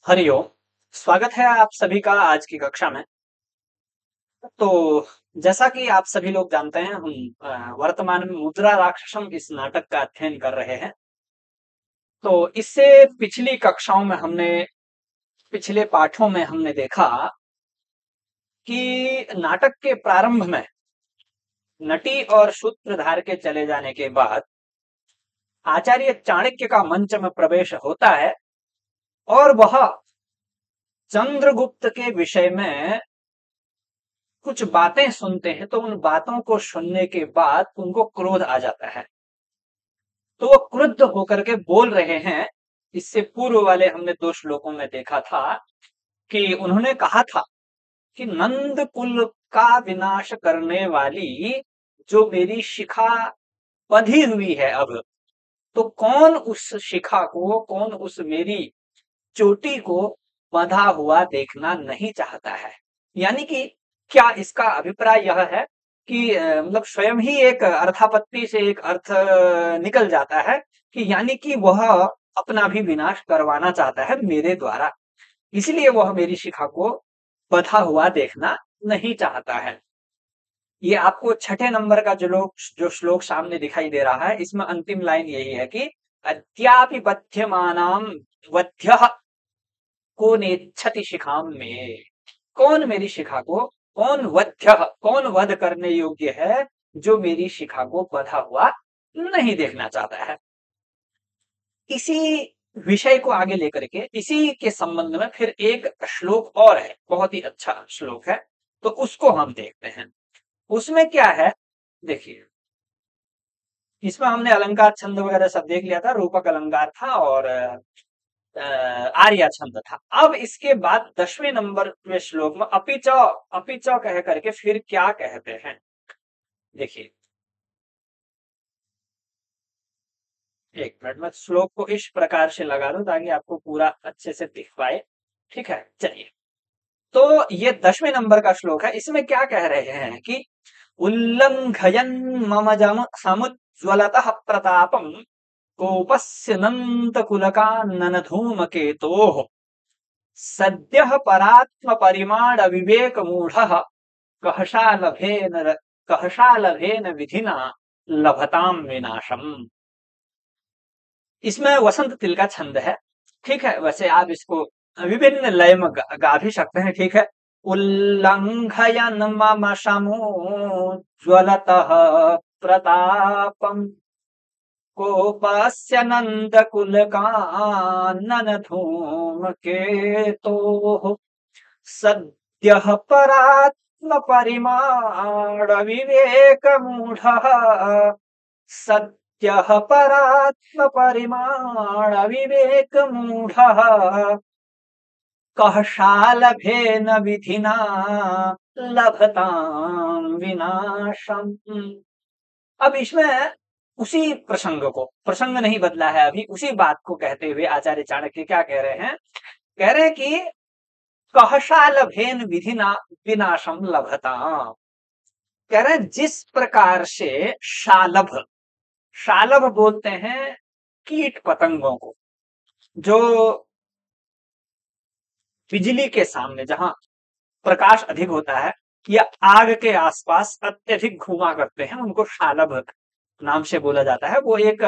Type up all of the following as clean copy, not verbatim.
हरिओम। स्वागत है आप सभी का आज की कक्षा में। तो जैसा कि आप सभी लोग जानते हैं, हम वर्तमान में मुद्रा राक्षसम इस नाटक का अध्ययन कर रहे हैं। तो इससे पिछली कक्षाओं में पिछले पाठों में हमने देखा कि नाटक के प्रारंभ में नटी और सूत्रधार के चले जाने के बाद आचार्य चाणक्य का मंच में प्रवेश होता है और वह चंद्रगुप्त के विषय में कुछ बातें सुनते हैं। तो उन बातों को सुनने के बाद उनको क्रोध आ जाता है, तो वो क्रुद्ध होकर के बोल रहे हैं। इससे पूर्व वाले हमने दो श्लोकों में देखा था कि उन्होंने कहा था कि नंद कुल का विनाश करने वाली जो मेरी शिखा बंधी हुई है अब, तो कौन उस शिखा को, कौन उस मेरी चोटी को बंधा हुआ देखना नहीं चाहता है। यानी कि क्या इसका अभिप्राय यह है कि मतलब स्वयं ही एक अर्थापत्ति से एक अर्थ निकल जाता है कि यानी कि वह अपना भी विनाश करवाना चाहता है मेरे द्वारा, इसलिए वह मेरी शिखा को बंधा हुआ देखना नहीं चाहता है। ये आपको छठे नंबर का जो श्लोक सामने दिखाई दे रहा है, इसमें अंतिम लाइन यही है कि अद्यापि बध्यमानाम वध्यः को नेच्छति शिखाम में। कौन मेरी शिखा को, कौन वध्य, कौन वध करने योग्य है जो मेरी शिखा को बंधा हुआ नहीं देखना चाहता है। इसी विषय को आगे लेकर के इसी के संबंध में फिर एक श्लोक और है, बहुत ही अच्छा श्लोक है, तो उसको हम देखते हैं। उसमें क्या है देखिए, इसमें हमने अलंकार छंद वगैरह सब देख लिया था, रूपक अलंकार था और आर्या छंद था। अब इसके बाद 10वें नंबर में श्लोक में अपिच कह करके फिर क्या कहते हैं देखिए। एक मिनट में श्लोक को इस प्रकार से लगा दूं ताकि आपको पूरा अच्छे से दिख पाए। ठीक है, चलिए। तो ये 10वें नंबर का श्लोक है। इसमें क्या कह रहे हैं कि उल्लंघयन मम जम समुज्ज्वलतः प्रतापम कोपस्य नंत कुलकानन धूमकेतोः सद्यः परात्म परिमाण विवेक मूढ़ कहशालभेन कहशालभेन विधिना लभताम विनाशम। इसमें वसंत तिल का छंद है। ठीक है, वैसे आप इसको विभिन्न लय में गा भी सकते हैं। ठीक है, उल्लंघयन मम समुज्ज्वलतः प्रतापम कोपस्य नन्दकुलकानन धूमकेतोः सद्यः परात्म परिमाण विवेक मूढ़ः सद्यः परात्म परिमाण विवेक मूढ़ः कहशालभेन विधिना लभताम विनाशम। अब इसमें उसी प्रसंग नहीं बदला है, अभी उसी बात को कहते हुए आचार्य चाणक्य क्या कह रहे हैं, कह रहे हैं कि कहशालभेन विधिना विनाशम लभताम। कह रहे हैं जिस प्रकार से शालभ, शालभ बोलते हैं कीट पतंगों को, जो बिजली के सामने जहां प्रकाश अधिक होता है या आग के आसपास अत्यधिक घुमा करते हैं, उनको शालभ नाम से बोला जाता है। वो एक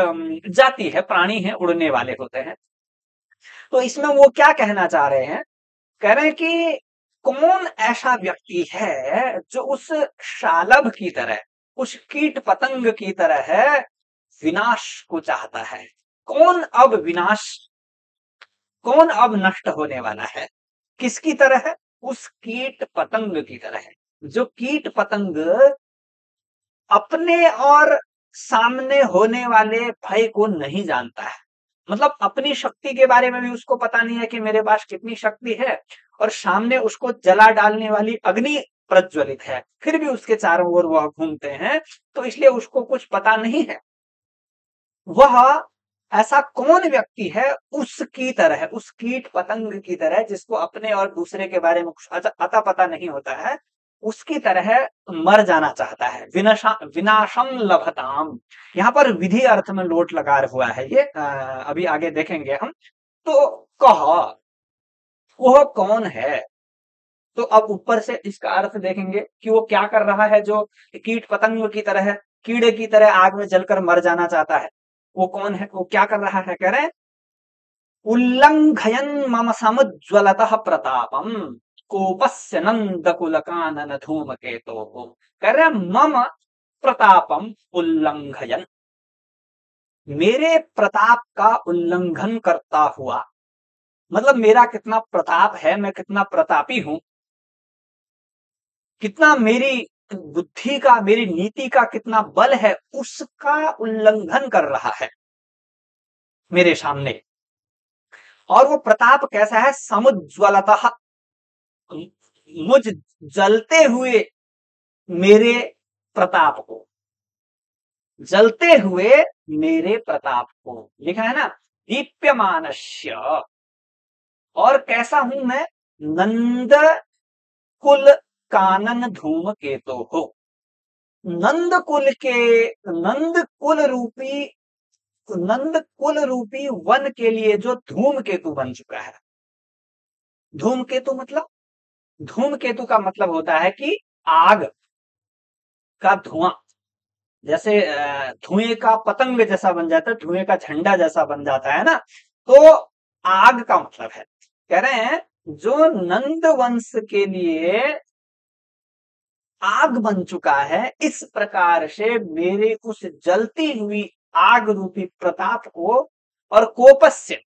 जाति है, प्राणी है, उड़ने वाले होते हैं। तो इसमें वो क्या कहना चाह रहे हैं, कह रहे हैं कि कौन ऐसा व्यक्ति है जो उस शालभ की तरह, उस कीट पतंग की तरह है, विनाश को चाहता है। कौन अब विनाश, कौन अब नष्ट होने वाला है, किसकी तरह है, उस कीट पतंग की तरह है। जो कीट पतंग अपने और सामने होने वाले भय को नहीं जानता है, मतलब अपनी शक्ति के बारे में भी उसको पता नहीं है कि मेरे पास कितनी शक्ति है, और सामने उसको जला डालने वाली अग्नि प्रज्वलित है, फिर भी उसके चारों ओर वह घूमते हैं, तो इसलिए उसको कुछ पता नहीं है। वह ऐसा कौन व्यक्ति है उसकी तरह, उस कीट पतंग की तरह, जिसको अपने और दूसरे के बारे में कुछ अता पता नहीं होता है, उसकी तरह मर जाना चाहता है। विनाशम लभताम, यहाँ पर विधि अर्थ में लोट लगा हुआ है ये, अभी आगे देखेंगे हम। तो कह, वह कौन है। तो अब ऊपर से इसका अर्थ देखेंगे कि वो क्या कर रहा है, जो कीट पतंग की तरह है, कीड़े की तरह आग में जलकर मर जाना चाहता है, वो कौन है, वो क्या कर रहा है, कह रहे हैं उल्लंघयन् मम समुज्ज्वलतः प्रतापम कोपस्य नंदकुलकानन धूमकेतोः। कह रहे हैं मम प्रतापम उल्लंघयन्, मेरे प्रताप का उल्लंघन करता हुआ, मतलब मेरा कितना प्रताप है, मैं कितना प्रतापी हूं, कितना मेरी बुद्धि का, मेरी नीति का कितना बल है, उसका उल्लंघन कर रहा है मेरे सामने। और वो प्रताप कैसा है, समुज्ज्वलतः, मुझ जलते हुए मेरे प्रताप को, जलते हुए मेरे प्रताप को, लिखा है ना दीप्यमानस्य। और कैसा हूं मैं, नंद कुल कानन धूम केतो हो, नंद कुल के, नंद कुल रूपी, नंद कुल रूपी वन के लिए जो धूम केतु बन चुका है। धूम केतु मतलब, धूम केतु का मतलब होता है कि आग का धुआं, जैसे धुएं का पतंग जैसा बन जाता है, धुएं का झंडा जैसा बन जाता है ना, तो आग का मतलब है। कह रहे हैं जो नंद वंश के लिए आग बन चुका है, इस प्रकार से मेरे उस जलती हुई आग रूपी प्रताप को, और कोपस्य,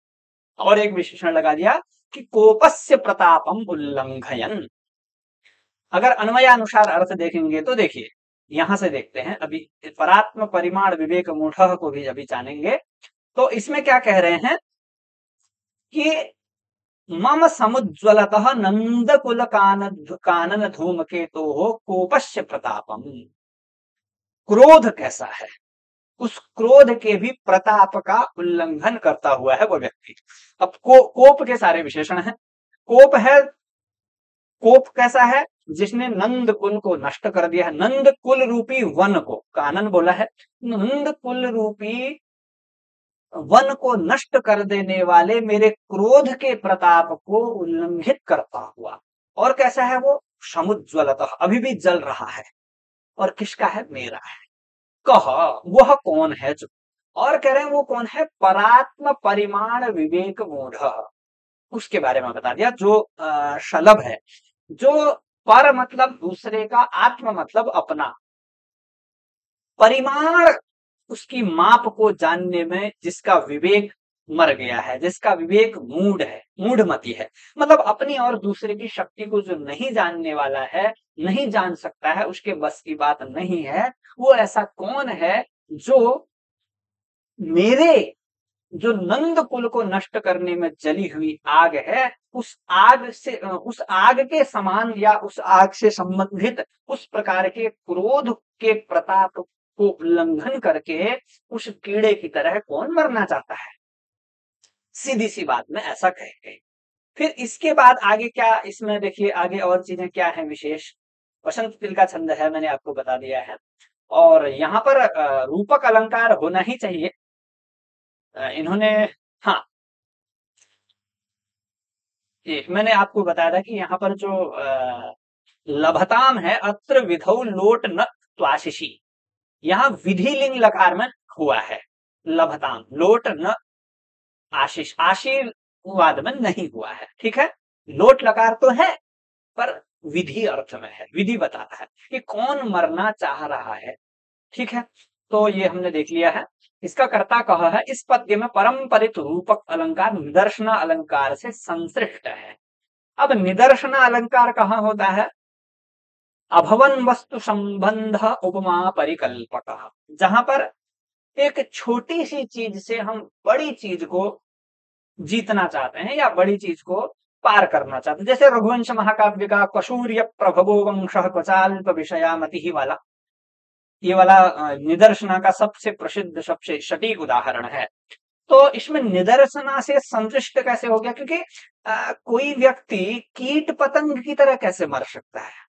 और एक विशेषण लगा दिया कि कोपस्य प्रतापम उल्लंघयन्। अगर अन्वयानुसार अर्थ देखेंगे तो देखिए, यहां से देखते हैं, अभी परात्म परिमाण विवेक मूढ़ को भी अभी जानेंगे। तो इसमें क्या कह रहे हैं कि मम समुज्ज्वलतः नंद कुल कानन धूमकेतो हो कोपस्य प्रतापम, क्रोध कैसा है, उस क्रोध के भी प्रताप का उल्लंघन करता हुआ है वो व्यक्ति। अब कोप के सारे विशेषण हैं। कोप है, कोप कैसा है, जिसने नंद कुल को नष्ट कर दिया है, नंद कुल रूपी वन को, कानन बोला है, नंद कुल रूपी वन को नष्ट कर देने वाले मेरे क्रोध के प्रताप को उल्लंघित करता हुआ। और कैसा है वो, समुज्ज्वलतः, अभी भी जल रहा है, और किसका है, मेरा है। कह, वह कौन है जो, और कह रहे हैं वो कौन है, परात्म परिमाण विवेक मूढ़, उसके बारे में बता दिया, जो शलभ है, जो पर मतलब दूसरे का, आत्म मतलब अपना, परिमाण उसकी माप को जानने में जिसका विवेक मर गया है, जिसका विवेक मूढ़ है, मूढ़मती है, मतलब अपनी और दूसरे की शक्ति को जो नहीं जानने वाला है, नहीं जान सकता है, उसके बस की बात नहीं है, वो ऐसा कौन है जो मेरे, जो नंद कुल को नष्ट करने में जली हुई आग है, उस आग से, उस आग के समान या उस आग से संबंधित उस प्रकार के क्रोध के प्रताप को उल्लंघन करके उस कीड़े की तरह कौन मरना चाहता है। सीधी सी बात में ऐसा कहेंगे। फिर इसके बाद आगे क्या, इसमें देखिए आगे और चीजें क्या है विशेष, वसंत तिल का छंद है, मैंने आपको बता दिया है। और यहाँ पर रूपक अलंकार होना ही चाहिए। इन्होंने, हाँ, ये मैंने आपको बताया था कि यहाँ पर जो लभताम है, अत्र विधौ लोट न त्वाशिषी, यहाँ विधिलिंग लकार में हुआ है लभताम, लोट न आशीष, आशीर्वाद में नहीं हुआ है, ठीक है। लोट लकार तो है, पर विधि अर्थ में है, विधि बताता है कि कौन मरना चाह रहा है, ठीक है। तो ये हमने देख लिया है। इसका कर्ता कह है, इस पद्य में परंपरित रूपक अलंकार निदर्शना अलंकार से संश्लिष्ट है। अब निदर्शना अलंकार कहाँ होता है, अभवन वस्तु संबंध उपमा परिकल्पक, जहां पर एक छोटी सी चीज से हम बड़ी चीज को जीतना चाहते हैं या बड़ी चीज को पार करना चाहते हैं, जैसे रघुवंश महाकाव्य का कशूर्य प्रभवो वंश क्वचाल्प विषयामति ही वाला, ये वाला निदर्शना का सबसे प्रसिद्ध, सबसे सटीक उदाहरण है। तो इसमें निदर्शना से संतुष्ट कैसे हो गया, क्योंकि कोई व्यक्ति कीट पतंग की तरह कैसे मर सकता है,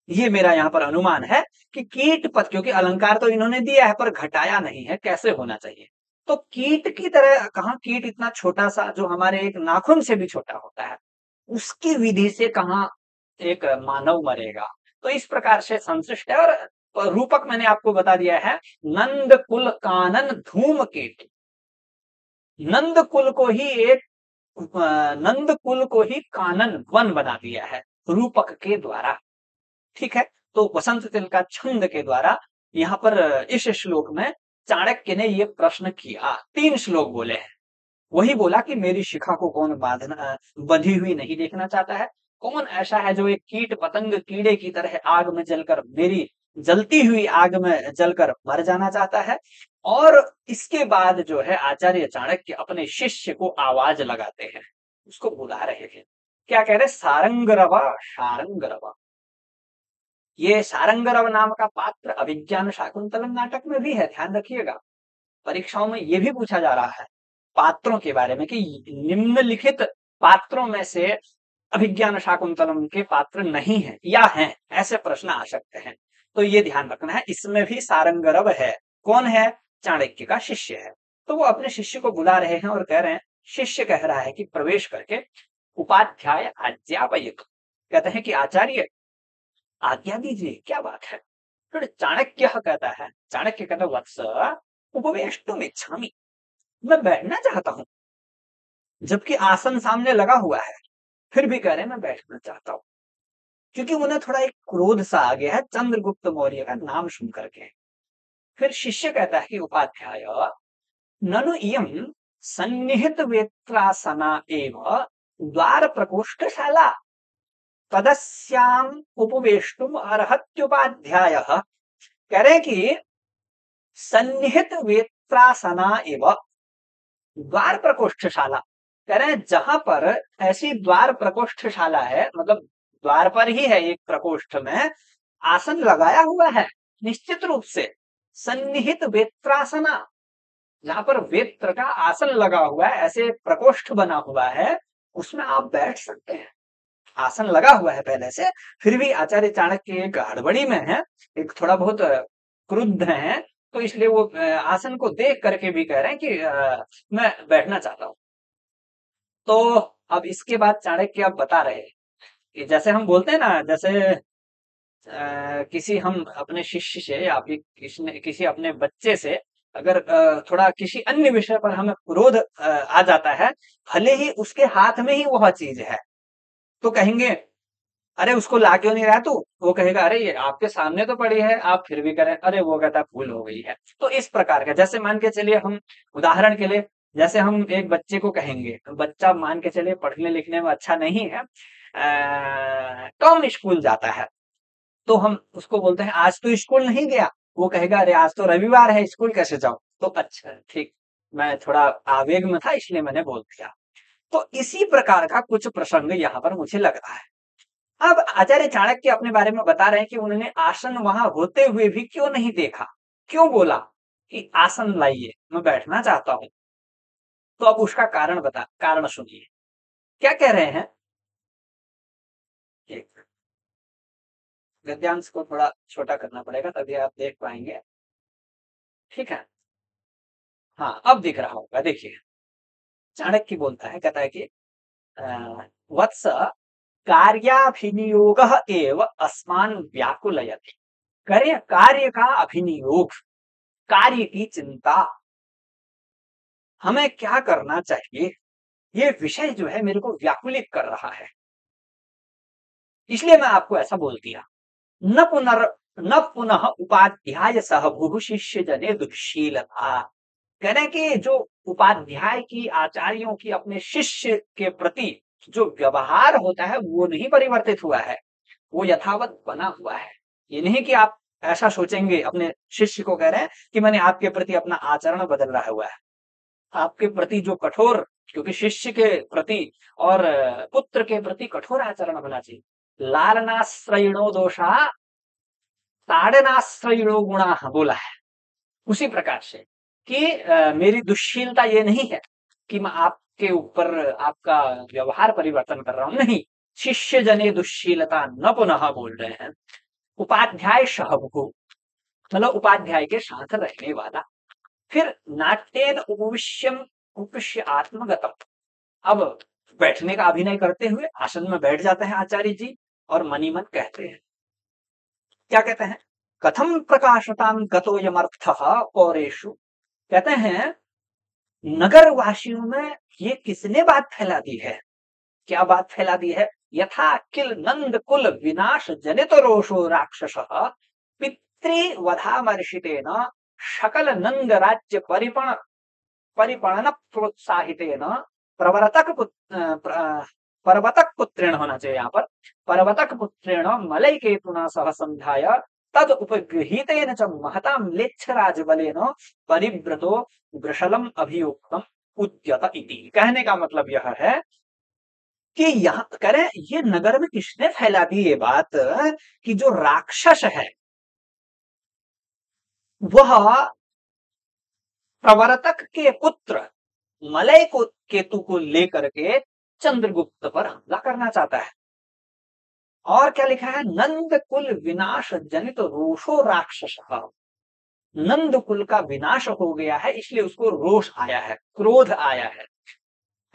ये मेरा यहाँ पर अनुमान है कि कीट पत, क्योंकि अलंकार तो इन्होंने दिया है पर घटाया नहीं है, कैसे होना चाहिए, तो कीट की तरह कहाँ, कीट इतना छोटा सा जो हमारे एक नाखून से भी छोटा होता है, उसकी विधि से कहाँ एक मानव मरेगा। तो इस प्रकार से संश्लिष्ट है। और रूपक मैंने आपको बता दिया है, नंद कुल कानन धूम कीट। नंद कुल को ही एक नंद कुल को ही कानन वन बना दिया है रूपक के द्वारा। ठीक है, तो वसंत तिल का छंद के द्वारा यहाँ पर इस श्लोक में चाणक्य ने ये प्रश्न किया। 3 श्लोक बोले हैं। वही बोला कि मेरी शिखा को कौन बांधना बंधी हुई नहीं देखना चाहता है, कौन ऐसा है जो एक कीट पतंग कीड़े की तरह आग में जलकर, मेरी जलती हुई आग में जलकर मर जाना चाहता है। और इसके बाद जो है आचार्य चाणक्य अपने शिष्य को आवाज लगाते हैं, उसको बुला रहे थे। क्या कह रहे? सारंगरवा शारंगरवा। ये सारंगरव नाम का पात्र अभिज्ञान शाकुंतलम नाटक में भी है, ध्यान रखिएगा। परीक्षाओं में ये भी पूछा जा रहा है पात्रों के बारे में कि निम्नलिखित पात्रों में से अभिज्ञान शाकुंतलम के पात्र नहीं है या हैं, ऐसे प्रश्न आ सकते हैं। तो ये ध्यान रखना है, इसमें भी सारंगरव है। कौन है? चाणक्य का शिष्य है। तो वो अपने शिष्य को बुला रहे हैं और कह रहे हैं, शिष्य कह रहा है कि प्रवेश करके उपाध्याय अध्यापयित, कहते हैं कि आचार्य आज्ञा दीजिए, क्या बात है। फिर चाणक्य कहता है, चाणक्य कहता है, वत्स उपवेष्टुम इच्छामि, मैं बैठना चाहता हूं। जबकि आसन सामने लगा हुआ है, फिर भी कह रहे हैं मैं बैठना चाहता हूं। क्योंकि उन्हें थोड़ा एक क्रोध सा आ गया है चंद्रगुप्त मौर्य का नाम सुन करके। फिर शिष्य कहता है कि उपाध्याय ननु इयम सन्निहित वेत्रासना एव द्वार प्रकोष्ठशाला तदस्याम उपवेष्टुम अर्हत्युपाध्याय। कह रहे कि सन्निहित वेत्रासना एव द्वार प्रकोष्ठशाला, कह रहे हैं जहां पर ऐसी द्वार प्रकोष्ठशाला है, मतलब द्वार पर ही है एक प्रकोष्ठ में आसन लगाया हुआ है निश्चित रूप से, सन्निहित वेत्रासना, जहां पर वेत्र का आसन लगा हुआ है, ऐसे प्रकोष्ठ बना हुआ है, उसमें आप बैठ सकते हैं। आसन लगा हुआ है पहले से, फिर भी आचार्य चाणक्य एक हड़बड़ी में है, एक थोड़ा बहुत क्रुद्ध है, तो इसलिए वो आसन को देख करके भी कह रहे हैं कि मैं बैठना चाहता हूं। तो अब इसके बाद चाणक्य अब बता रहे हैं कि जैसे हम बोलते हैं ना, जैसे किसी हम अपने शिष्य से या फिर किसी अपने बच्चे से अगर थोड़ा किसी अन्य विषय पर हमें क्रोध आ जाता है, भले ही उसके हाथ में ही वह चीज है, तो कहेंगे अरे उसको ला क्यों नहीं रहा तू? वो कहेगा अरे ये आपके सामने तो पड़ी है, आप फिर भी करें, अरे वो कहता भूल हो गई है। तो इस प्रकार का, जैसे मान के चलिए हम उदाहरण के लिए, जैसे हम एक बच्चे को कहेंगे, बच्चा मान के चलिए पढ़ने लिखने में अच्छा नहीं है, कम स्कूल जाता है, तो हम उसको बोलते हैं आज तो स्कूल नहीं गया, वो कहेगा अरे आज तो रविवार है, स्कूल कैसे जाऊं? तो अच्छा ठीक, मैं थोड़ा आवेग में था इसलिए मैंने बोल दिया। तो इसी प्रकार का कुछ प्रसंग यहाँ पर मुझे लग रहा है। अब आचार्य चाणक्य अपने बारे में बता रहे हैं कि उन्होंने आसन वहां होते हुए भी क्यों नहीं देखा, क्यों बोला कि आसन लाइए, मैं बैठना चाहता हूं। तो अब उसका कारण सुनिए, क्या कह रहे हैं। एक गद्यांश को थोड़ा छोटा करना पड़ेगा तभी आप देख पाएंगे। ठीक है, हाँ अब दिख रहा होगा, देखिए। चाणक्य बोलता है, कहता है कि वत्स कार्याभिनियोग एव अस्मान व्याकुलयति। करे कार्य का अभिनियोग, कार्य की चिंता, हमें क्या करना चाहिए, ये विषय जो है मेरे को व्याकुलित कर रहा है, इसलिए मैं आपको ऐसा बोल दिया। न पुनः उपाध्याय सहभु शिष्य जने दुःशीलता। कह रहे कि जो उपाध्याय की, आचार्यों की अपने शिष्य के प्रति जो व्यवहार होता है वो नहीं परिवर्तित हुआ है, वो यथावत बना हुआ है। ये नहीं कि आप ऐसा सोचेंगे, अपने शिष्य को कह रहे हैं कि मैंने आपके प्रति अपना आचरण बदल रहा हुआ है, आपके प्रति जो कठोर, क्योंकि शिष्य के प्रति और पुत्र के प्रति कठोर आचरण होना चाहिए। लालनाश्रयणो दोषा ताड़नाश्रयणो गुणा बोला है। उसी प्रकार से कि मेरी दुश्शीलता ये नहीं है कि मैं आपके ऊपर आपका व्यवहार परिवर्तन कर रहा हूं, नहीं। शिष्य जने दुश्शीलता न पुनः बोल रहे हैं। उपाध्याय सहभु, मतलब उपाध्याय के साथ रहने वाला। फिर नाट्येन उपविश्य आत्मगतम, अब बैठने का अभिनय करते हुए आसन में बैठ जाते हैं आचार्य जी और मनी मन कहते हैं, क्या कहते हैं, कथम प्रकाशताम गतो यमर्थः पौरेषु, कहते हैं नगर वासियों में ये किसने बात फैला दी है, क्या बात फैला दी है, यथा किल नंद कुल विनाश जनित रोषो राक्षस पितृवधामर्षितेन सकल नंद राज्य परिपणन प्रोत्साहितेन प्रवर्तक पुत्रेण होना चाहिए यहाँ पर, प्रवर्तक पुत्रेण मलय केतुना सह संध्याय तद उपगृहीतेन च महता म्लेच्छराज बलेन परिव्रतो वृषलम अभियुक्तम उद्यत इति। कहने का मतलब यह है कि यहाँ करें ये नगर में किसने फैला दी ये बात कि जो राक्षस है वह प्रवर्तक के पुत्र मलय को केतु को लेकर के चंद्रगुप्त पर हमला करना चाहता है। और क्या लिखा है, नंद कुल विनाश जनित रोषो राक्षस, नंद कुल का विनाश हो गया है इसलिए उसको रोष आया है, क्रोध आया है,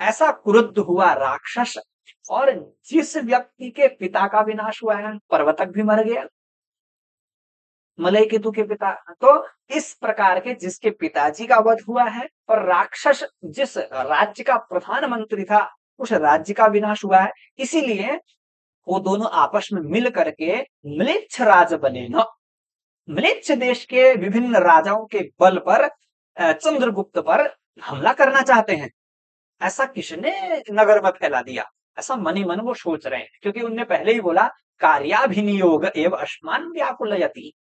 ऐसा क्रुद्ध हुआ राक्षस। और जिस व्यक्ति के पिता का विनाश हुआ है, पर्वतक भी मर गया, मलय केतु के पिता, तो इस प्रकार के जिसके पिताजी का वध हुआ है और राक्षस जिस राज्य का प्रधानमंत्री था उस राज्य का विनाश हुआ है, इसीलिए वो दोनों आपस में मिल करके म्लेच्छ राज बने न, म्लेच्छ देश के विभिन्न राजाओं के बल पर चंद्रगुप्त पर हमला करना चाहते हैं। ऐसा किसने नगर में फैला दिया, ऐसा मनी मन वो सोच रहे हैं, क्योंकि उनने पहले ही बोला कार्याभिनियोग एवं अस्मान व्याकुलयति।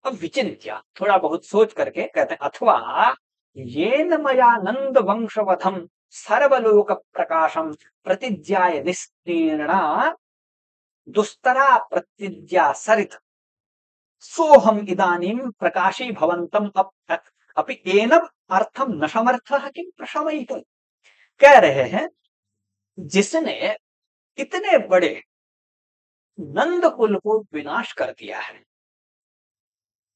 अब विचिंत्य थोड़ा बहुत सोच करके कहते हैं, अथवा येन मया नंद वंशवधम सर्वलोक प्रकाशम प्रतिज्ञाय निस्तीर्णा दुस्तरा प्रतिज्ञा सरित सोहम इदानीम प्रकाशी भवंतम अपि एनम अर्थम न समर्थः किम प्रशमयितुम। कह रहे हैं जिसने इतने बड़े नंद कुल को विनाश कर दिया है,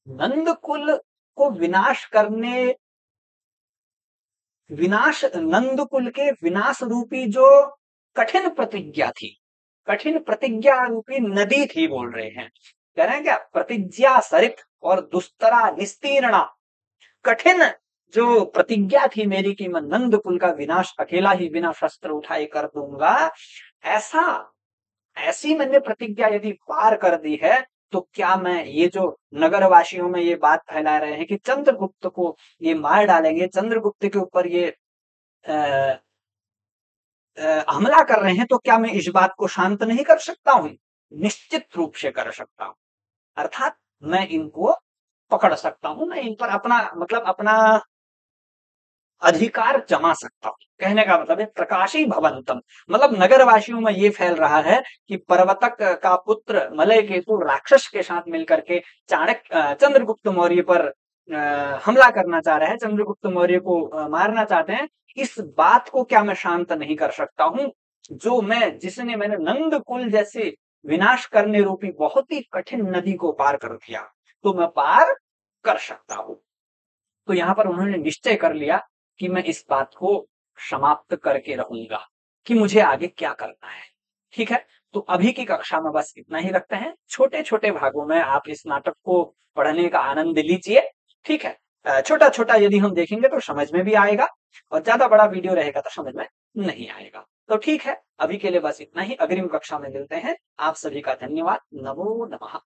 नंद कुल को नंद कुल के विनाश रूपी जो कठिन प्रतिज्ञा थी, कठिन प्रतिज्ञा रूपी नदी थी बोल रहे हैं, कह रहे हैं क्या, प्रतिज्ञा सरित और दुस्तरा निस्तीर्णा, कठिन जो प्रतिज्ञा थी मेरी कि मैं नंद कुल का विनाश अकेला ही बिना शस्त्र उठाए कर दूंगा, ऐसी मैंने प्रतिज्ञा यदि पार कर दी है तो क्या मैं ये जो नगरवासियों में ये बात फैला रहे हैं कि चंद्रगुप्त को ये मार डालेंगे, चंद्रगुप्त के ऊपर ये हमला कर रहे हैं, तो क्या मैं इस बात को शांत नहीं कर सकता हूं, निश्चित रूप से कर सकता हूं, अर्थात मैं इनको पकड़ सकता हूं, मैं इन पर अपना अधिकार जमा सकता हूं। कहने का मतलब है प्रकाशी भवंतम, मतलब नगरवासियों में ये फैल रहा है कि पर्वतक का पुत्र मलय केतु राक्षस के साथ मिलकर के चाणक्य चंद्रगुप्त मौर्य पर हमला करना चाह रहे हैं, चंद्रगुप्त मौर्य को मारना चाहते हैं, इस बात को क्या मैं शांत नहीं कर सकता हूं, जो जिसने मैंने नंद कुल जैसे विनाश करने रूपी बहुत ही कठिन नदी को पार कर दिया, तो मैं पार कर सकता हूं। तो यहां पर उन्होंने निश्चय कर लिया कि मैं इस बात को समाप्त करके रहूंगा कि मुझे आगे क्या करना है। ठीक है, तो अभी की कक्षा में बस इतना ही रखते हैं, छोटे छोटे भागों में आप इस नाटक को पढ़ने का आनंद लीजिए। ठीक है, छोटा छोटा यदि हम देखेंगे तो समझ में भी आएगा, और ज्यादा बड़ा वीडियो रहेगा तो समझ में नहीं आएगा। तो ठीक है, अभी के लिए बस इतना ही, अग्रिम कक्षा में मिलते हैं। आप सभी का धन्यवाद। नमो नमः।